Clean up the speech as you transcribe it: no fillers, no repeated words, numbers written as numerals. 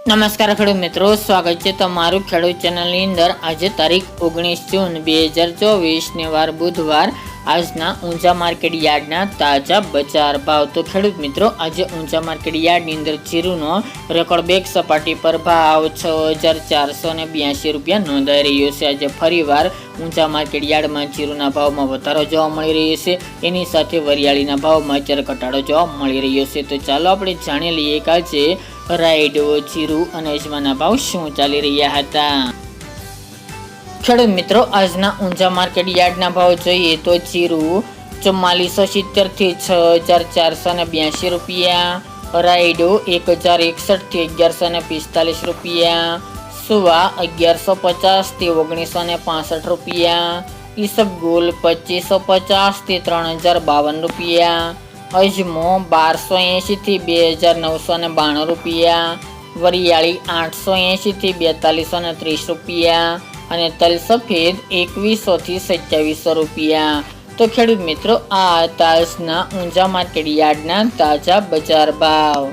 નમસ્કાર ખેડૂત મિત્રો, સ્વાગત છે તમારું ખેડૂત ચેનલની અંદર। આજે તારીખ 19 જૂન 2024 ને વાર બુધવાર। આજના ઊંચા માર્કેટ યાર્ડના તાજા બજાર ભાવ। તો ખેડૂત મિત્રો, આજે ઊંચા માર્કેટ યાર્ડની અંદર જીરુનો રેકોર્ડ બેક સપાટી પર ભાવ 6482 રૂપિયા નોંધાઈ રહ્યો છે। આજે ફરીવાર ઊંચા માર્કેટ યાર્ડમાં જીરુના ભાવમાં વધારો જોવા મળી રહ્યો છે, એની સાથે વરિયાળીના ભાવમાં અત્યારે ઘટાડો જોવા મળી રહ્યો છે। તો ચાલો આપણે જાણી લઈએ કે આજે રાયડો, જીરું અને અજમાના ભાવ શું ચાલી રહ્યા હતા। ખેડૂત મિત્રો, આજના ઊંચા માર્કેટ યાર્ડના ભાવ જોઈએ તો જીરું 4470 થી 6482 રૂપિયા, રાયડો 1061 થી 1145 રૂપિયા, સુવા 1150 થી 1965 રૂપિયા, ઈસબગુલ 2550 થી 3052 રૂપિયા, અજમો 1280 થી 2992 રૂપિયા, વરિયાળી 880 થી 4230 રૂપિયા અને તલ સફેદ 2100 થી 2700 રૂપિયા। તો ખેડૂત મિત્રો, આ આજના ઊંચા માર્કેટ યાર્ડના તાજા બજાર ભાવ।